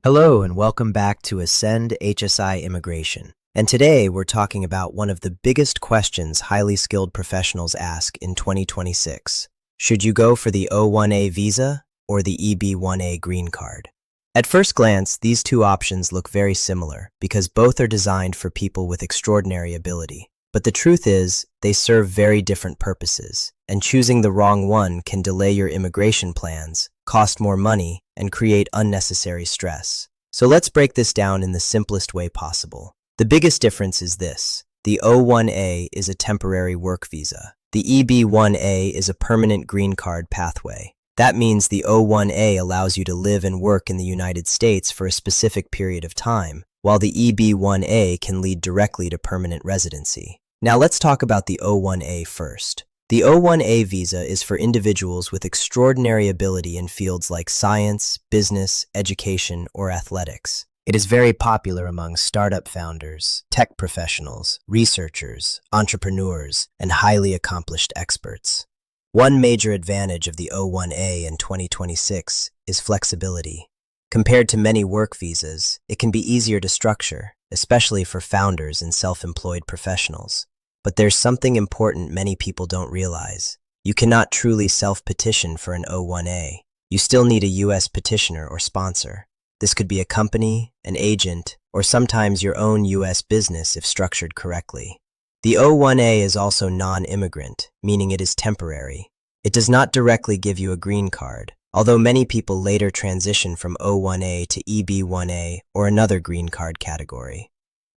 Hello and welcome back to ASCEND HSI Immigration. And today we're talking about one of the biggest questions highly skilled professionals ask in 2026. Should you go for the O1A visa or the EB1A green card? At first glance, these two options look very similar because both are designed for people with extraordinary ability. But the truth is, they serve very different purposes, and choosing the wrong one can delay your immigration plans, cost more money, and create unnecessary stress. So let's break this down in the simplest way possible. The biggest difference is this. The O1A is a temporary work visa. The EB1A is a permanent green card pathway. That means the O1A allows you to live and work in the United States for a specific period of time, while the EB1A can lead directly to permanent residency. Now let's talk about the O1A first. The O1A visa is for individuals with extraordinary ability in fields like science, business, education, or athletics. It is very popular among startup founders, tech professionals, researchers, entrepreneurs, and highly accomplished experts. One major advantage of the O1A in 2026 is flexibility. Compared to many work visas, it can be easier to structure, especially for founders and self-employed professionals. But there's something important many people don't realize. You cannot truly self-petition for an O1A. You still need a U.S. petitioner or sponsor. This could be a company, an agent, or sometimes your own U.S. business if structured correctly. The O1A is also non-immigrant, meaning it is temporary. It does not directly give you a green card, although many people later transition from O1A to EB1A or another green card category.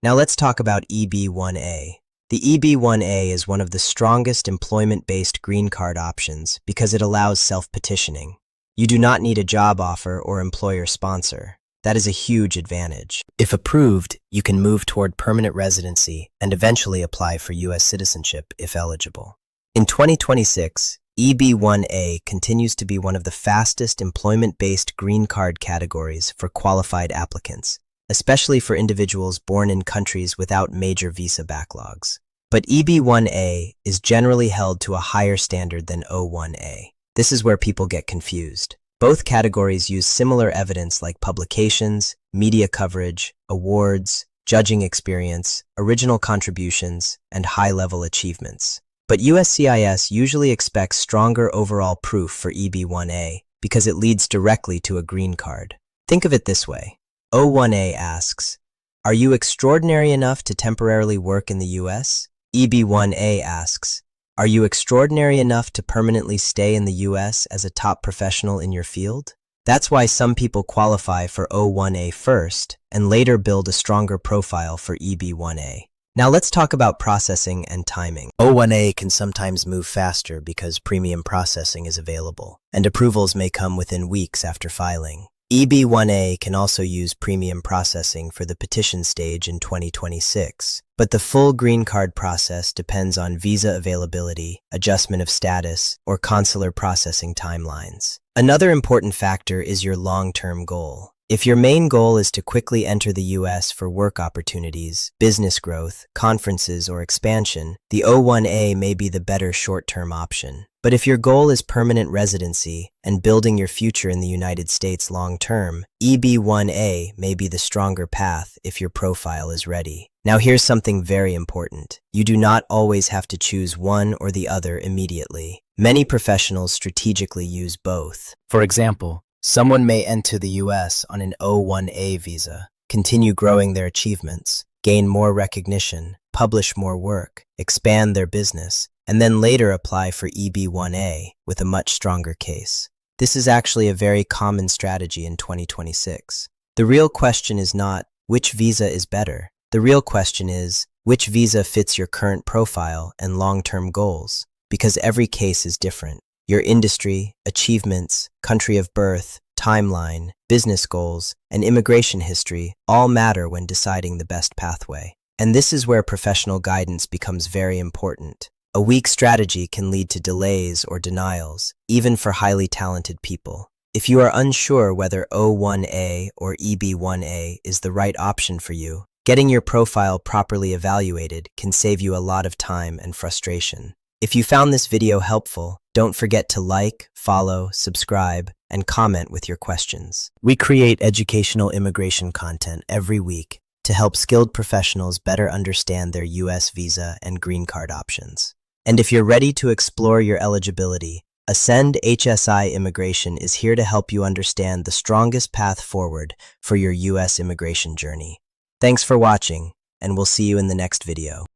Now let's talk about EB1A. The EB1A is one of the strongest employment-based green card options because it allows self-petitioning. You do not need a job offer or employer sponsor. That is a huge advantage. If approved, you can move toward permanent residency and eventually apply for U.S. citizenship if eligible. In 2026, EB1A continues to be one of the fastest employment-based green card categories for qualified applicants, especially for individuals born in countries without major visa backlogs. But EB1A is generally held to a higher standard than O1A. This is where people get confused. Both categories use similar evidence like publications, media coverage, awards, judging experience, original contributions, and high-level achievements. But USCIS usually expects stronger overall proof for EB1A because it leads directly to a green card. Think of it this way. O1A asks, are you extraordinary enough to temporarily work in the U.S.? EB1A asks, are you extraordinary enough to permanently stay in the U.S. as a top professional in your field? That's why some people qualify for O1A first and later build a stronger profile for EB1A. Now let's talk about processing and timing. O1A can sometimes move faster because premium processing is available, and approvals may come within weeks after filing. EB1A can also use premium processing for the petition stage in 2026, but the full green card process depends on visa availability, adjustment of status, or consular processing timelines. Another important factor is your long-term goal. If your main goal is to quickly enter the U.S. for work opportunities, business growth, conferences, or expansion, the O1A may be the better short-term option. But if your goal is permanent residency and building your future in the United States long-term, EB1A may be the stronger path if your profile is ready. Now here's something very important. You do not always have to choose one or the other immediately. Many professionals strategically use both. For example, someone may enter the U.S. on an O1A visa, continue growing their achievements, gain more recognition, publish more work, expand their business, and then later apply for EB1A with a much stronger case. This is actually a very common strategy in 2026. The real question is not, which visa is better? The real question is, which visa fits your current profile and long-term goals? Because every case is different. Your industry, achievements, country of birth, timeline, business goals, and immigration history all matter when deciding the best pathway. And this is where professional guidance becomes very important. A weak strategy can lead to delays or denials, even for highly talented people. If you are unsure whether O1A or EB1A is the right option for you, getting your profile properly evaluated can save you a lot of time and frustration. If you found this video helpful, don't forget to like, follow, subscribe, and comment with your questions. We create educational immigration content every week to help skilled professionals better understand their U.S. visa and green card options. And if you're ready to explore your eligibility, ASCEND HSI Immigration is here to help you understand the strongest path forward for your U.S. immigration journey. Thanks for watching, and we'll see you in the next video.